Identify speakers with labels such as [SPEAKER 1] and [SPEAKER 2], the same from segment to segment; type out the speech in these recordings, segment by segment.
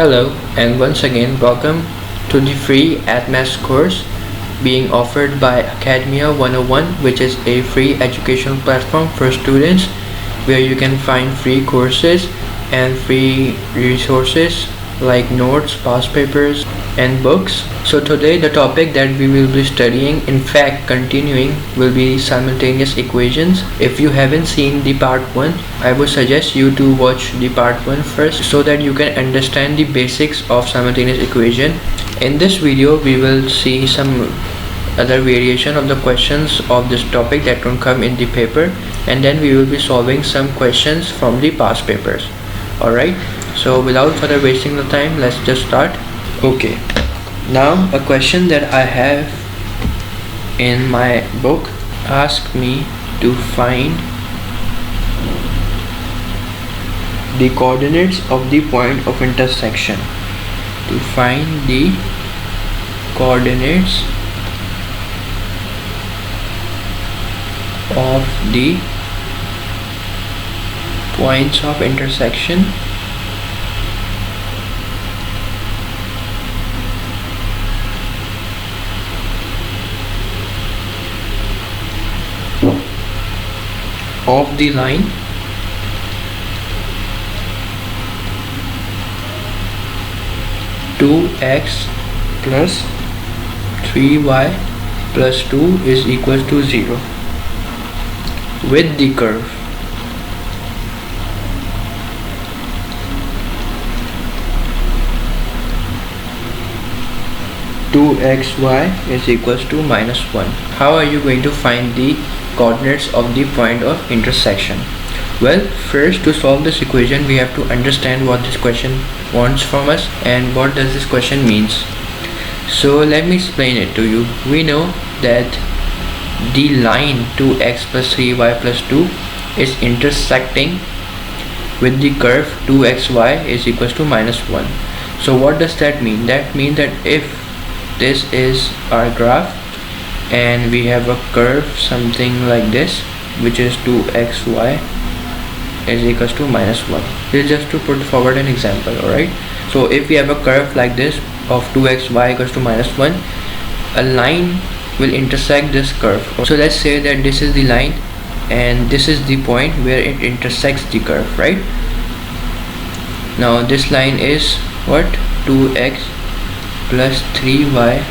[SPEAKER 1] Hello, and once again welcome to the free ATMAS course being offered by Academia 101, which is a free educational platform for students where you can find free courses and free resources like notes, past papers and books. So today the topic that we will be studying, in fact continuing, will be simultaneous equations. If you haven't seen the part 1, I would suggest you to watch the part 1 first so that you can understand the basics of simultaneous equation. In this video we will see some other variation of the questions of this topic that will come in the paper, and then we will be solving some questions from the past papers. Alright, so without further wasting the time, let's just start. Okay, now a question that I have in my book asks me to find the coordinates of the point of intersection. To find the coordinates of the points of intersection of the line two x plus 3y plus 2 is equal to 0 with the curve two xy is equals to minus 1. How are you going to find the coordinates of the point of intersection? Well, first, to solve this equation we have to understand what this question wants from us and what does this question means. So let me explain it to you. We know that the line 2x plus 3y plus 2 is intersecting with the curve 2xy is equals to minus 1. So what does that mean? That means that if this is our graph and we have a curve something like this, which is 2xy is equals to minus 1. This is just to put forward an example. Alright, so if we have a curve like this of 2xy equals to minus 1, a line will intersect this curve. So let's say that this is the line and this is the point where it intersects the curve, right? Now this line is what? 2x plus 3y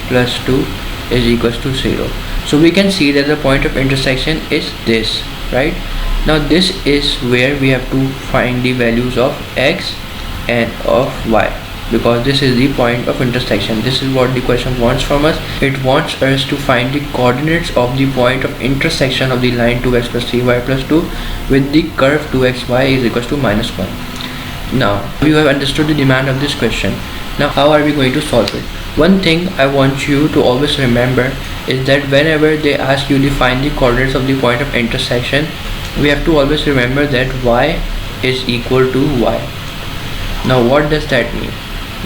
[SPEAKER 1] plus 2 is equals to 0. So we can see that the point of intersection is this, right? Now this is where we have to find the values of x and of y, because this is the point of intersection. This is what the question wants from us. It wants us to find the coordinates of the point of intersection of the line 2x plus 3y plus 2 with the curve 2xy is equals to minus 1. Now you have understood the demand of this question. Now how are we going to solve it? One thing I want you to always remember is that whenever they ask you to find the coordinates of the point of intersection, we have to always remember that y is equal to y. Now what does that mean?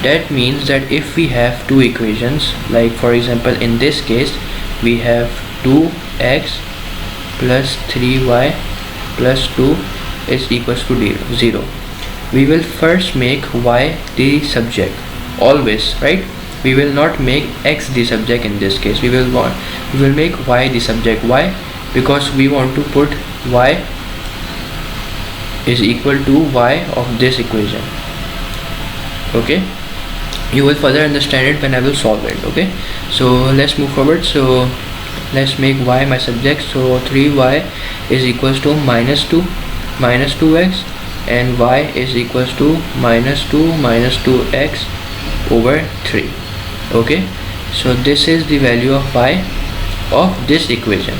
[SPEAKER 1] That means that if we have two equations, like for example in this case we have 2x plus 3y plus 2 is equals to 0, we will first make y the subject, always, right? We will not make x the subject in this case. We will make y the subject. Why? Because we want to put y is equal to y of this equation. Okay, you will further understand it when I will solve it. Okay, so let's move forward. So let's make y my subject. So 3y is equals to minus 2x, and y is equals to minus 2x over 3. Okay, so this is the value of y of this equation.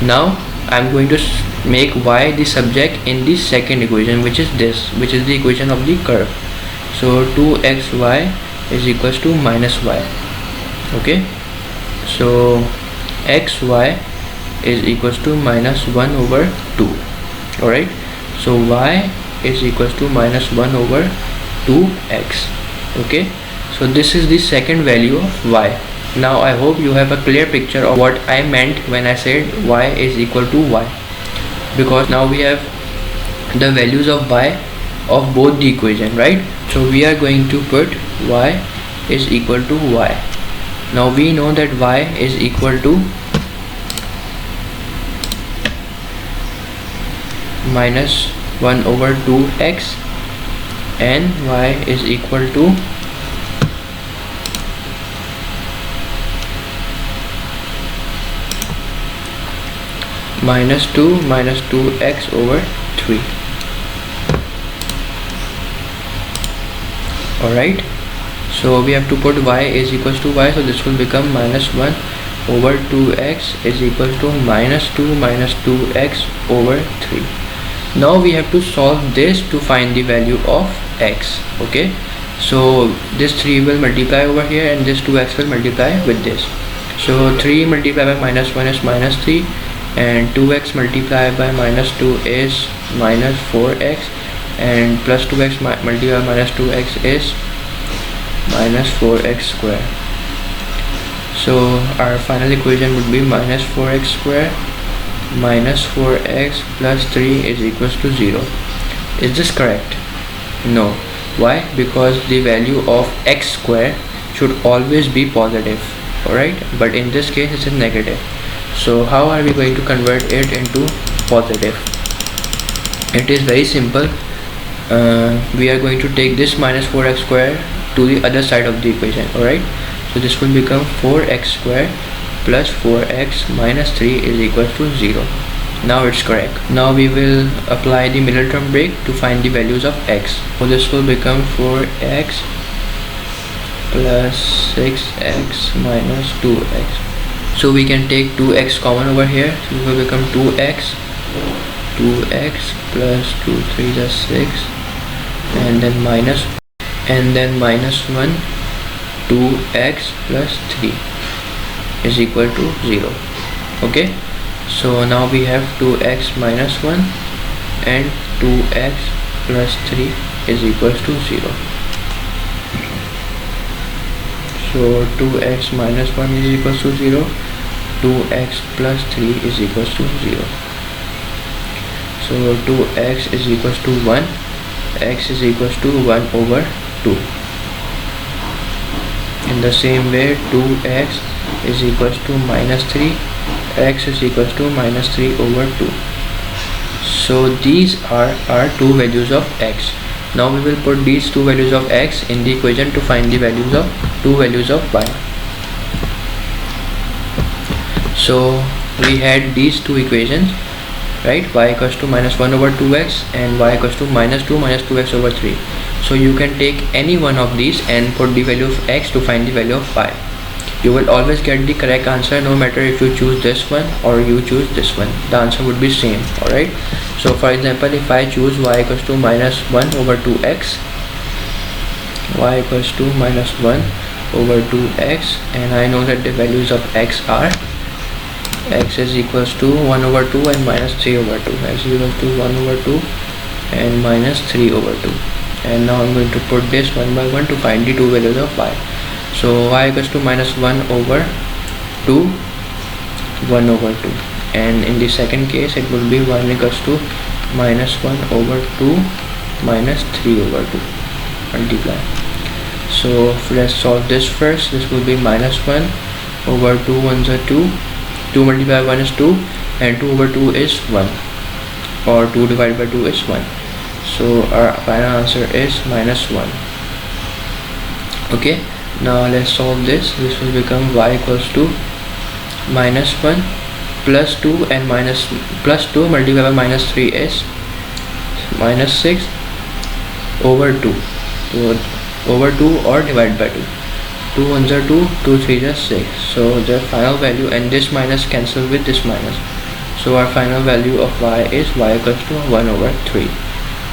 [SPEAKER 1] Now I'm going to make y the subject in the second equation, which is this, which is the equation of the curve. So 2xy is equals to minus y. Okay, so xy is equals to minus 1 over 2. Alright, so y is equals to minus 1 over 2x. Okay, so this is the second value of y. Now I hope you have a clear picture of what I meant when I said y is equal to y, because now we have the values of y of both the equation, right? So we are going to put y is equal to y. Now we know that y is equal to minus 1 over 2x and y is equal to minus 2 minus 2x over 3. Alright, so we have to put y is equals to y, so this will become minus 1 over 2x is equal to minus 2 minus 2x over 3. Now we have to solve this to find the value of x. Okay, so this 3 will multiply over here and this 2x will multiply with this. So 3 multiplied by minus 1 is minus 3 and 2x multiplied by minus 2 is minus 4x and plus 2x multiplied by minus 2x is minus 4x square. So our final equation would be minus 4x square minus 4x plus 3 is equals to 0. Is this correct? No. Why? Because the value of x square should always be positive, alright, but in this case it's a negative. So how are we going to convert it into positive? It is very simple. We are going to take this minus 4x square to the other side of the equation, alright. So this will become 4x square plus 4x minus 3 is equal to 0. Now it's correct. Now we will apply the middle term break to find the values of x. So this will become 4x plus 6x minus 2x. So we can take 2x common over here, so it will become 2x plus 2 3 is 6 and then minus 1 2x plus 3 is equal to 0. Okay, so now we have 2x minus 1 and 2x plus 3 is equals to 0. So 2x minus 1 is equals to 0, 2x plus 3 is equals to 0. So 2x is equals to 1, x is equals to 1 over 2. In the same way, 2x is equals to minus 3, x is equals to minus 3 over 2. So these are our two values of x. Now we will put these two values of x in the equation to find the values of two values of y. So we had these two equations, right? Y equals to minus 1 over 2x and y equals to minus 2 minus 2x over 3. So you can take any one of these and put the value of x to find the value of y. You will always get the correct answer no matter if you choose this one or you choose this one. The answer would be same, alright? So for example, if I choose y equals to minus 1 over 2x, y equals to minus 1 over 2x, and I know that the values of x are x is equals to 1 over 2 and minus 3 over 2, x is equals to 1 over 2 and minus 3 over 2. And now I'm going to put this one by one to find the two values of y. So y equals to minus 1 over 2, 1 over 2, and in the second case it will be 1 equals to minus 1 over 2 minus 3 over 2 multiply. So let's solve this first. This will be minus 1 over 2 ones are 2, 2 multiplied by 1 is 2 and 2 over 2 is 1, or 2 divided by 2 is 1. So our final answer is minus 1. Okay, now let's solve this. This will become y equals to minus 1 plus 2 and plus 2 multiplied by minus 3 is minus 6 over 2. So over 2 or divided by 2. 2 ones are 2, 2 3 is 6. So the final value, and this minus cancel with this minus. So our final value of y is y equals to 1 over 3.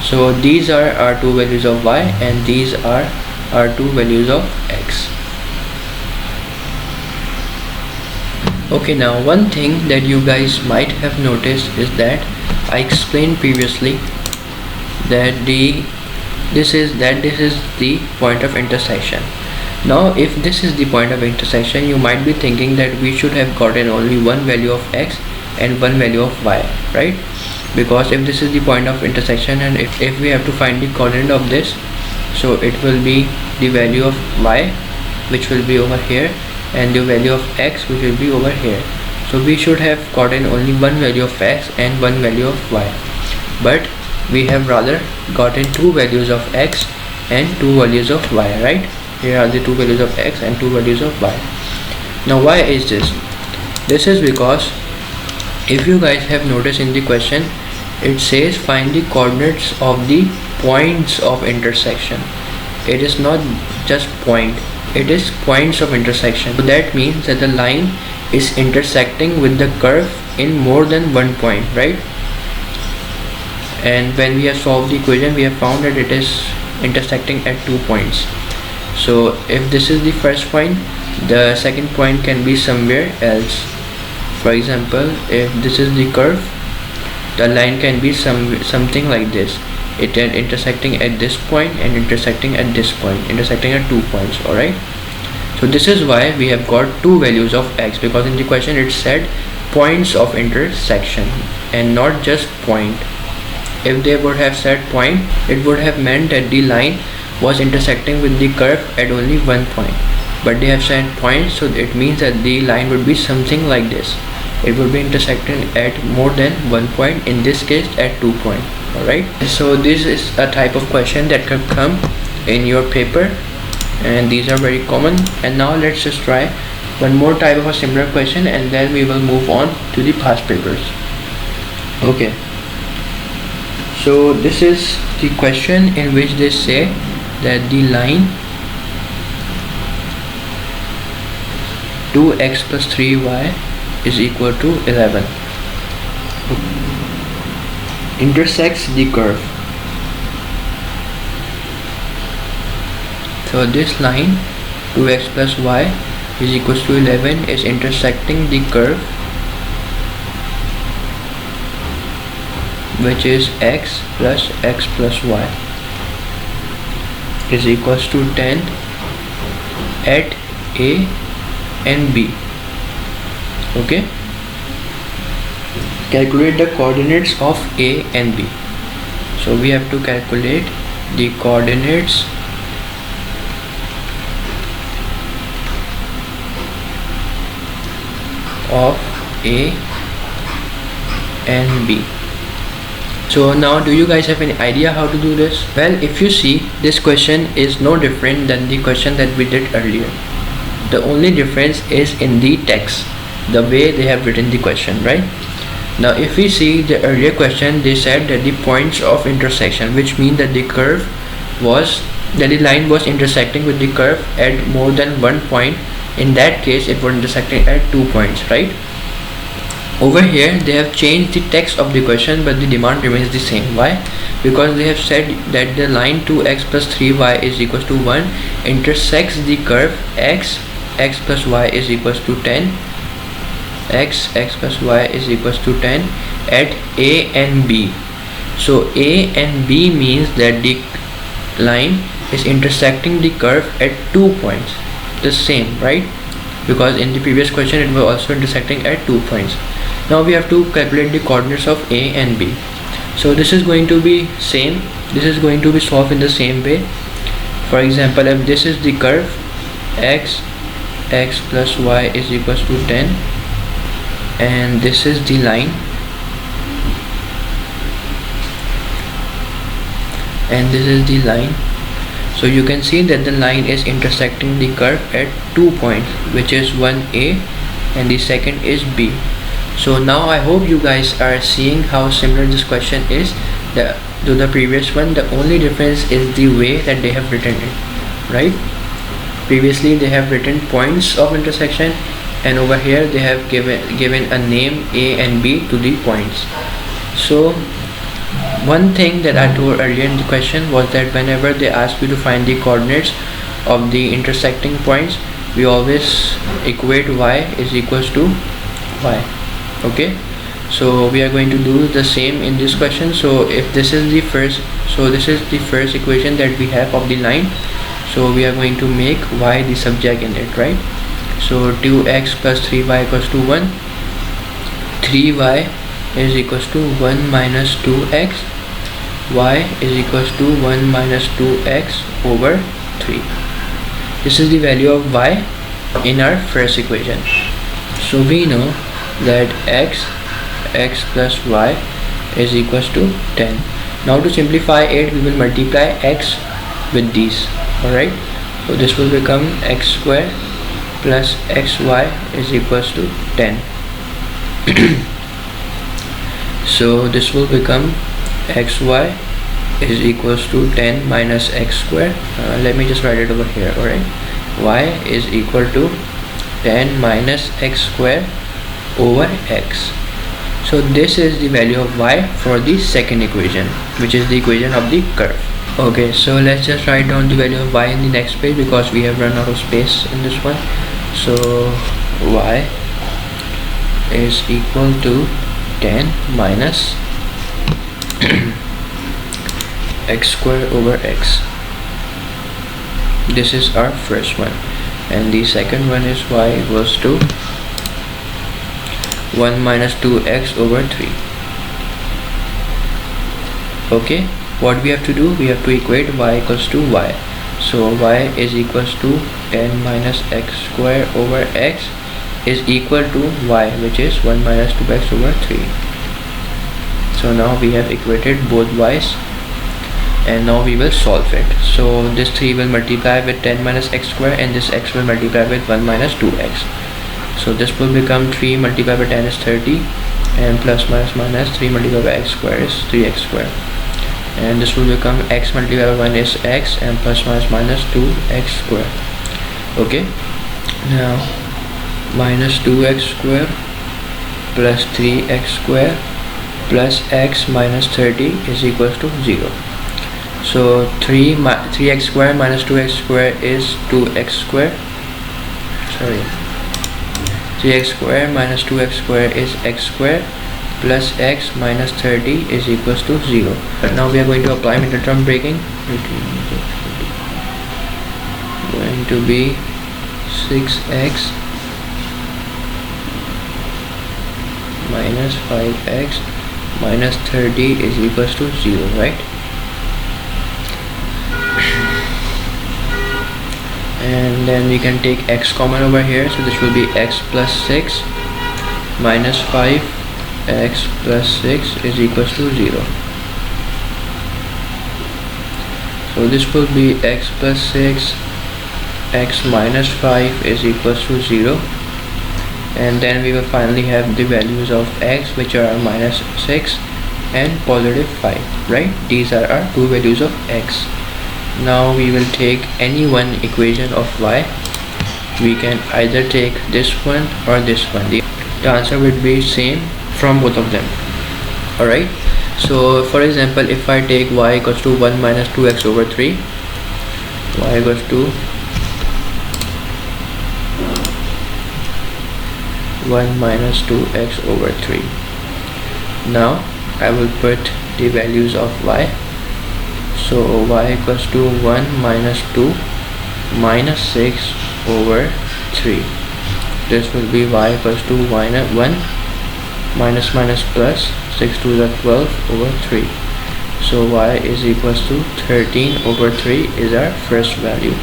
[SPEAKER 1] So these are our two values of y and these are our two values of x. Okay, now one thing that you guys might have noticed is that I explained previously that this is the point of intersection. Now if this is the point of intersection, you might be thinking that we should have gotten only one value of x and one value of y, right? because if this is the point of intersection and if we have to find the coordinate of this, so it will be the value of y, which will be over here, and the value of x, which will be over here. So we should have gotten only one value of x and one value of y, but we have rather gotten two values of x and two values of y, right? Here are the two values of x and two values of y. Now why is this? This is because if you guys have noticed in the question, it says find the coordinates of the points of intersection. It is not just point, it is points of intersection. So that means that the line is intersecting with the curve in more than one point, right? And when we have solved the equation, we have found that it is intersecting at 2 points. So if this is the first point, the second point can be somewhere else. For example, if this is the curve, the line can be something like this. It is intersecting at this point and intersecting at this point, intersecting at 2 points. Alright, so this is why we have got two values of x, because in the question it said points of intersection and not just point. If they would have said point, it would have meant that the line was intersecting with the curve at only one point, but they have said point, so it means that the line would be something like this. It would be intersecting at more than one point, in this case at 2 points. Alright, so this is a type of question that can come in your paper, and these are very common. And now let's just try one more type of a similar question, and then we will move on to the past papers. Okay, so this is the question in which they say that the line 2x plus 3y is equal to 11 intersects the curve. So this line 2x plus y is equals to 11 is intersecting the curve, which is x plus y is equals to 10 at a and b. Okay, calculate the coordinates of a and b. So we have to calculate the coordinates of a and b. So now, do you guys have any idea how to do this? Well, if you see, this question is no different than the question that we did earlier. The only difference is in the text, the way they have written the question, right? Now if we see the earlier question, they said that the points of intersection, which mean that the line was intersecting with the curve at more than one point. In that case, it was intersecting at 2 points, right? Over here they have changed the text of the question, but the demand remains the same. Why? Because they have said that the line 2x plus 3y is equals to 1 intersects the curve x plus y is equals to 10, x plus y is equals to 10 at a and b. So a and b means that the line is intersecting the curve at 2 points, the same, right? Because in the previous question it was also intersecting at 2 points. Now we have to calculate the coordinates of a and b. So this is going to be same, this is going to be solved in the same way. For example, if this is the curve x plus y is equals to 10, and this is the line, and this is the line, so you can see that the line is intersecting the curve at 2 points, which is 1a and the second is b. So now I hope you guys are seeing how similar this question is to the previous one. The only difference is the way that they have written it, right? Previously they have written points of intersection, and over here they have given a name a and b to the points. So one thing that I told earlier in the question was that whenever they ask you to find the coordinates of the intersecting points, we always equate y is equals to y. Okay, so we are going to do the same in this question. So if this is the first, so this is the first equation that we have of the line, so we are going to make y the subject in it, right? So 2x plus 3y equals to 1, 3y is equals to 1 minus 2x, y is equals to 1 minus 2x over 3. This is the value of y in our first equation. So we know that x plus y is equals to 10. Now to simplify it, we will multiply x with these. Alright, so this will become x square plus xy is equals to 10. So this will become xy is equals to 10 minus x square. Let me just write it over here. Alright, y is equal to 10 minus x square over x. So this is the value of y for the second equation, which is the equation of the curve. Okay, so let's just write down the value of y in the next page because we have run out of space in this one. So y is equal to 10 minus x square over x. This is our first one, and the second one is y equals to 1 minus 2x over 3. Okay, what we have to do, we have to equate y equals to y. So y is equals to 10 minus x square over x is equal to y, which is 1 minus 2x over 3. So now we have equated both y's, and now we will solve it. So this 3 will multiply with 10 minus x square, and this x will multiply with 1 minus 2x. So this will become 3 multiplied by 10 is 30, and plus minus 3 multiplied by x square is 3x square, and this will become x multiplied by 1 is x, and plus minus 2x square. Okay, now minus 2x square plus 3x square plus x minus 30 is equals to 0. So 3x square minus 2x square is 2x square. 3x square minus 2x square is x square plus x minus 30 is equals to 0. But now we are going to apply middle term breaking. Going to be 6x minus 5x minus 30 is equals to 0, right? And then we can take x common over here, so this will be x plus 6 minus 5 x plus 6 is equals to 0. So this will be x plus 6 x minus 5 is equals to 0, and then we will finally have the values of x, which are minus 6 and positive 5, right? These are our two values of x. Now we will take any one equation of y. We can either take this one or this one. The answer would be same from both of them. Alright, so for example, if I take y equals to 1 minus 2x over 3, y equals to 1 minus 2x over 3. Now I will put the values of y. So y equals to 1 minus 2 minus 6 over 3. This will be y equals to 1 minus minus plus 6 to the 12 over 3. So y is equals to 13 over 3 is our first value.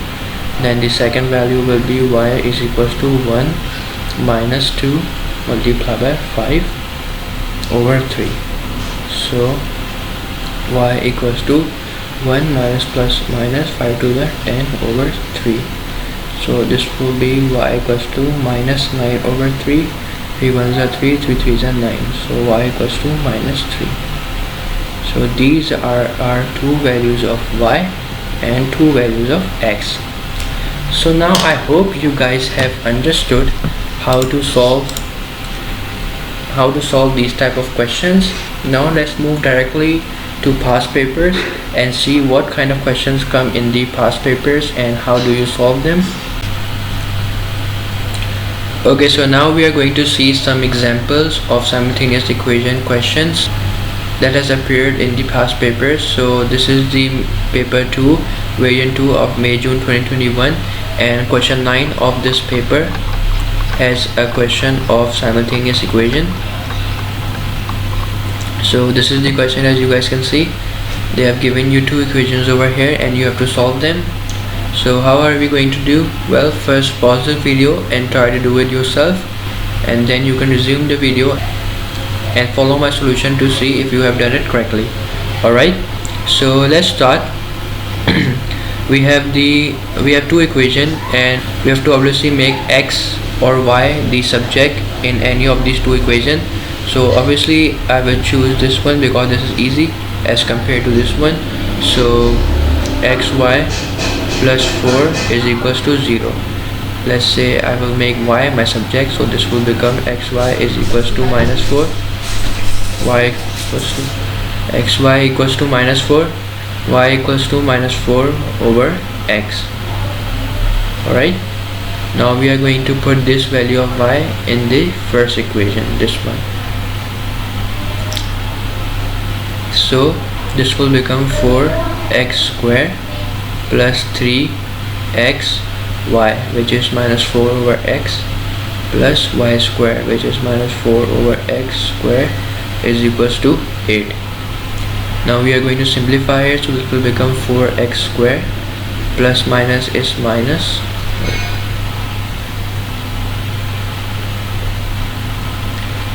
[SPEAKER 1] Then the second value will be y is equals to 1 minus 2 multiplied by 5 over 3. So y equals to 1 minus plus minus 5 to the 10 over 3. So this will be y equals to minus 9 over 3. 3 1s are 3, 3 3s are 9. So y equals to minus 3. So these are our two values of y and two values of x. So now I hope you guys have understood how to solve these type of questions. Now let's move directly to past papers and see what kind of questions come in the past papers and how do you solve them. Okay, so now we are going to see some examples of simultaneous equation questions that has appeared in the past papers. So this is the paper 2, variant 2 of May-June 2021, and question 9 of this paper has a question of simultaneous equation. So this is the question. As you guys can see, they have given you two equations over here and you have to solve them. So how are we going to do? Well, first pause the video and try to do it yourself, and then you can resume the video and follow my solution to see if you have done it correctly. Alright, so let's start. we have two equations, and we have to obviously make x or y the subject in any of these two equations. So obviously I will choose this one because this is easy as compared to this one. So xy plus 4 is equals to 0. Let's say I will make y my subject, so this will become xy is equals to minus 4, y equals to xy equals to minus 4, y equals to minus 4 over x. Alright, now we are going to put this value of y in the first equation, this one. So this will become 4x square plus 3x y, which is minus 4 over x, plus y square, which is minus 4 over x square, is equals to 8. Now we are going to simplify it, so this will become 4x square plus minus is minus,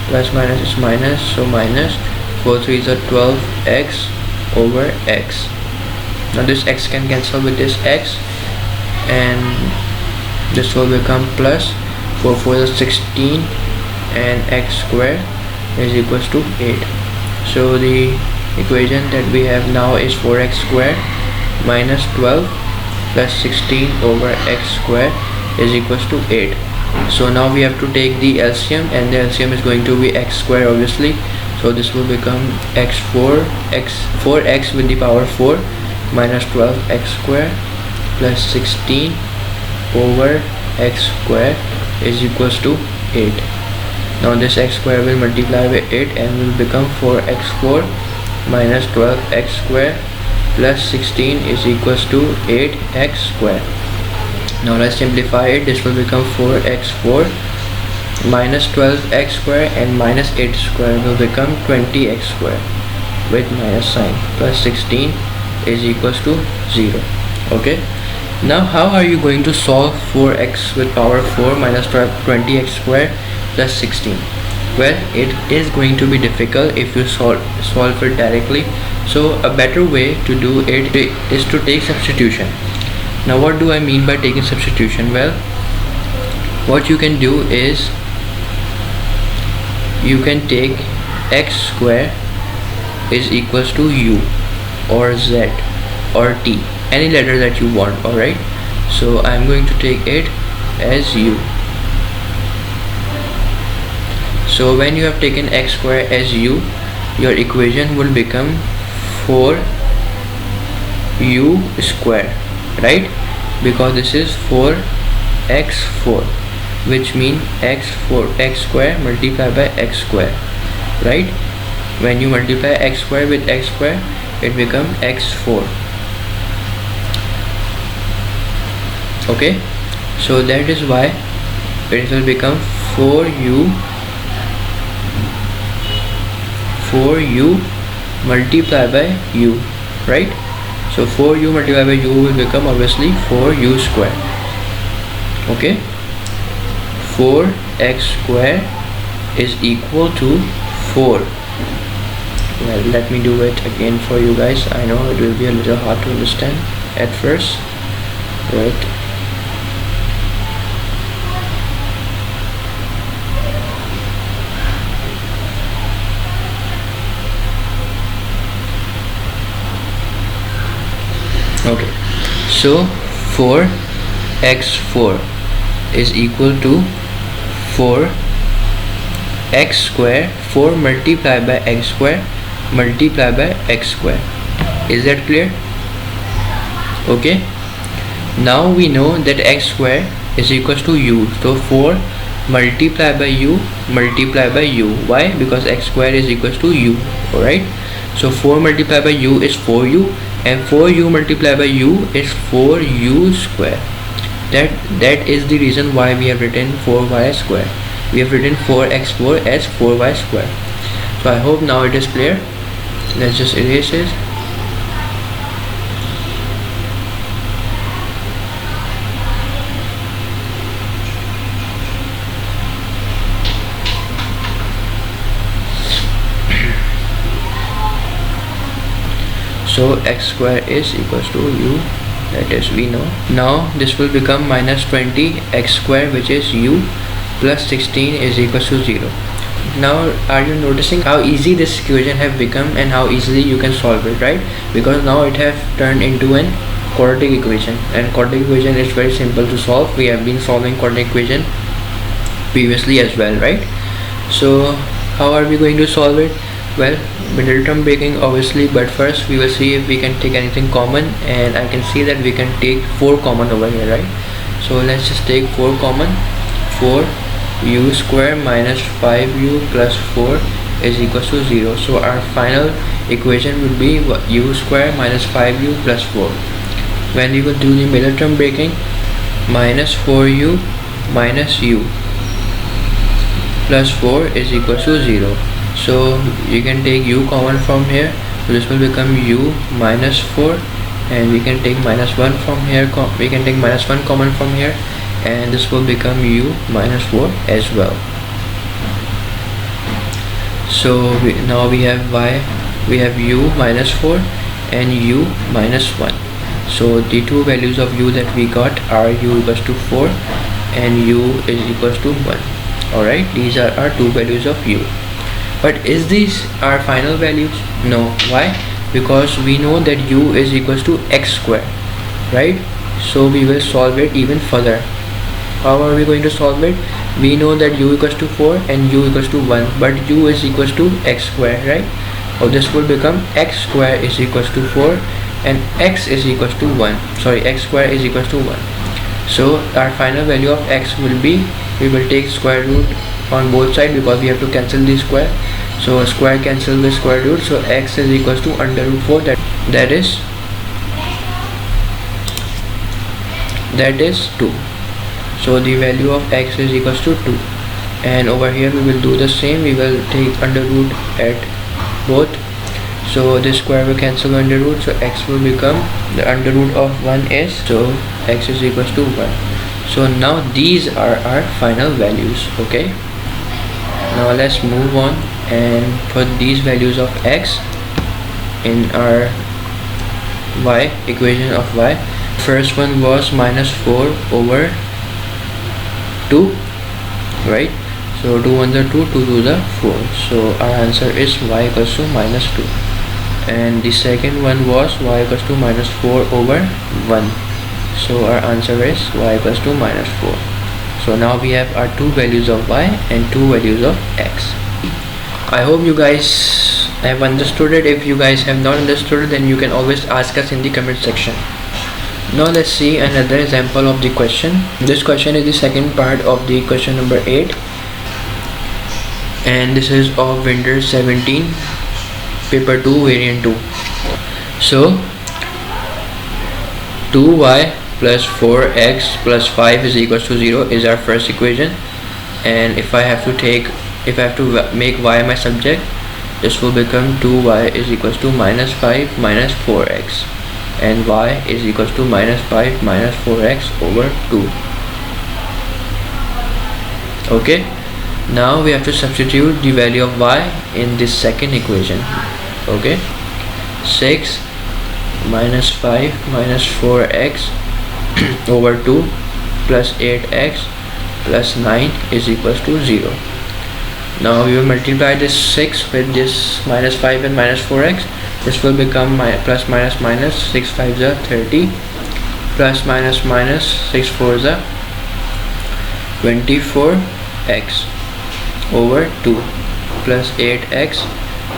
[SPEAKER 1] plus minus is minus, so minus 4 3s are 12x over x. Now this x can cancel with this x, and this will become plus 4 4 is 16, and x square is equals to 8. So the equation that we have now is 4x square minus 12 plus 16 over x square is equals to 8. So now we have to take the LCM, and the LCM is going to be x square obviously. So this will become 4x with the power 4 minus 12x square plus 16 over x square is equals to 8. Now this x square will multiply by 8 and will become 4x4 minus 12x square plus 16 is equals to 8x square. Now let's simplify it. This will become 4x4 minus 12x square and minus 8 square will become 20x square with minus sign, plus 16 is equals to 0. Okay, now how are you going to solve 4x with power 4 minus 20x square plus 16? Well, it is going to be difficult if you solve it directly. So a better way to do it is to take substitution. Now what do I mean by taking substitution? Well, what you can do is you can take x square is equals to u or z or t, any letter that you want. Alright, so I'm going to take it as u. So when you have taken x square as u, your equation will become 4u square, right? Because this is 4x4, which means x square multiplied by x square, right? When you multiply x square with x square, it becomes x4. Okay, so that is why it will become 4u multiplied by u, right? So 4u multiplied by u will become obviously 4u square. Okay, 4x square is equal to 4. Well, let me do it again for you guys. I know it will be a little hard to understand at first, right? Okay, so 4x4 is equal to 4x square, 4 multiplied by x square multiplied by x square. Is that clear? Okay, now we know that x square is equals to u. So 4 multiplied by u multiplied by u. Why? Because x square is equals to u. Alright, so 4 multiplied by u is 4u, and 4u multiplied by u is 4u square. That is the reason why we have written 4y square. We have written 4x4 as 4y square. So I hope now it is clear. Let's just erase it. So x square is equals to u, that is we know. Now this will become minus 20 x square, which is u, plus 16 is equals to 0. Now are you noticing how easy this equation have become and how easily you can solve it, right? Because now it have turned into an quadratic equation, and quadratic equation is very simple to solve. We have been solving quadratic equation previously as well, right? So how are we going to solve it? Well, middle term breaking obviously, but first we will see if we can take anything common, and I can see that we can take 4 common over here, right? So let's just take 4 common. 4 u square minus 5u plus 4 is equals to 0. So our final equation will be u square minus 5u plus 4. When we will do the middle term breaking, minus 4u minus u plus 4 is equals to 0. So you can take u common from here, so this will become u minus 4, and we can take minus 1 from here, we can take minus 1 common from here, and this will become u minus 4 as well. So now we have u minus 4 and u minus 1. So the two values of u that we got are u equals to 4 and u is equals to 1. Alright, these are our two values of u. But is these our final values? No. Why? Because we know that u is equals to x square, right? So we will solve it even further. How are we going to solve it? We know that u equals to 4 and u equals to 1, but u is equals to x square, right? So this will become x square is equals to 4 and x is equals to 1. Sorry, x square is equals to 1. So our final value of x will be, we will take square root on both sides because we have to cancel the square. So a square cancel the square root, so x is equals to under root 4, that is 2. So the value of x is equals to 2, and over here we will do the same. We will take under root at both, so this square will cancel under root, so x will become the under root of 1 is, so x is equals to 1. So now these are our final values. Okay, now let's move on and put these values of x in our y equation of y. First one was minus 4 over 2, right? So 2 1 the 2, 2 2 the 4. So our answer is y equals to minus 2. And the second one was y equals to minus 4 over 1. So our answer is y equals to minus 4. So now we have our two values of y and two values of x. I hope you guys have understood it. If you guys have not understood it, then you can always ask us in the comment section. Now let's see another example of the question. This question is the second part of the question number 8, and this is of Windows 17 paper 2 variant 2. So 2y plus 4x plus 5 is equals to 0 is our first equation, and if I have to make y my subject, this will become 2y is equals to minus 5 minus 4x, and y is equals to minus 5 minus 4x over 2. Okay, now we have to substitute the value of y in this second equation. Okay, 6 minus 5 minus 4x over 2 plus 8x plus 9 is equals to 0. Now we will multiply this 6 with this minus 5 and minus 4x. This will become plus minus minus, 6 5 is 30, plus minus minus, 6 4 is 24x over 2 plus 8x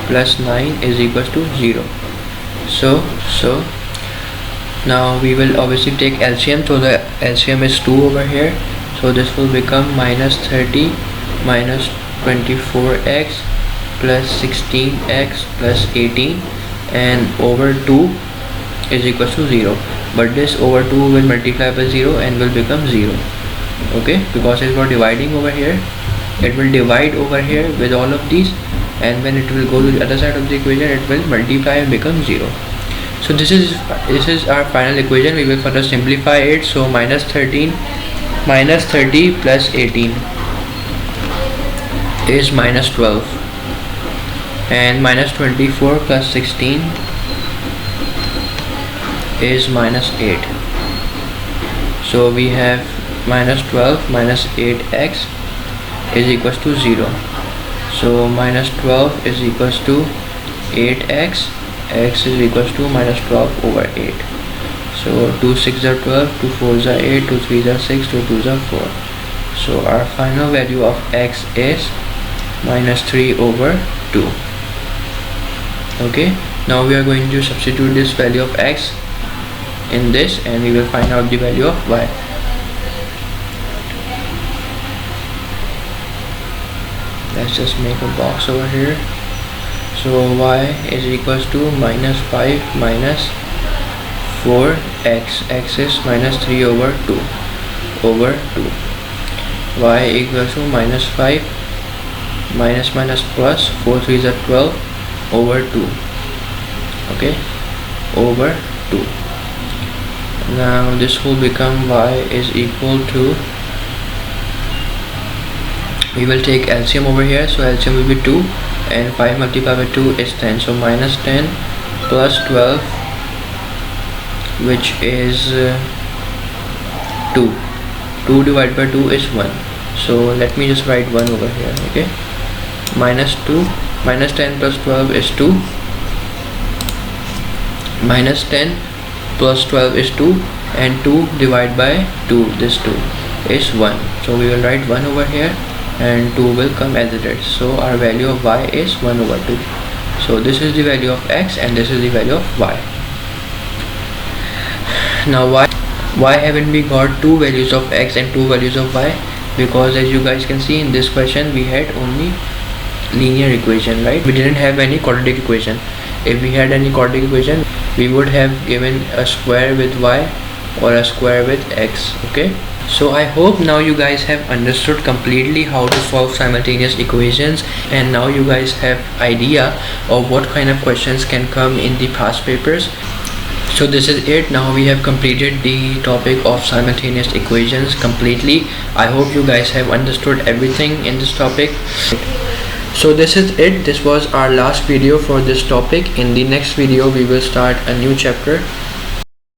[SPEAKER 1] plus 9 is equals to 0. So now we will obviously take LCM, so the LCM is 2 over here, so this will become minus 30 minus 24x plus 16x plus 18 and over 2 is equals to 0, but this over 2 will multiply by 0 and will become 0. Okay, because it was dividing over here, it will divide over here with all of these, and when it will go to the other side of the equation, it will multiply and become 0. So this is our final equation. We will further simplify it. So minus 30 plus 18 is minus 12, and minus 24 plus 16 is minus 8. So we have minus 12 minus 8x is equals to 0. So minus 12 is equals to 8x, x is equals to minus 12 over 8. So 2 6 are 12, 2 4 are 8, 2 3 are 6, 2 2 are 4. So our final value of x is minus 3 over 2. Okay, now we are going to substitute this value of x in this, and we will find out the value of y. Let's just make a box over here. So y is equals to minus 5 minus 4x, x is minus 3 over 2 over 2. Y equals to minus 5 minus minus plus 4 3 are 12 over 2. Okay, over 2. Now this will become y is equal to, we will take LCM over here. So LCM will be 2, and 5 multiplied by 2 is 10. So minus 10 plus 12, which is 2. 2 divided by 2 is 1. So let me just write 1 over here. Okay, minus 2 minus 10 plus 12 is 2, minus 10 plus 12 is 2, and 2 divided by 2, this 2 is 1. So we will write 1 over here, and 2 will come as it is. So our value of y is 1 over 2. So this is the value of x, and this is the value of y. Now why haven't we got 2 values of x and 2 values of y? Because as you guys can see in this question, we had only linear equation, right? We didn't have any quadratic equation. If we had any quadratic equation, we would have given a square with y or a square with x. Okay, so I hope now you guys have understood completely how to solve simultaneous equations, and now you guys have idea of what kind of questions can come in the past papers. So this is it. Now we have completed the topic of simultaneous equations completely. I hope you guys have understood everything in this topic. So this is it. This was our last video for this topic. In the next video we will start a new chapter.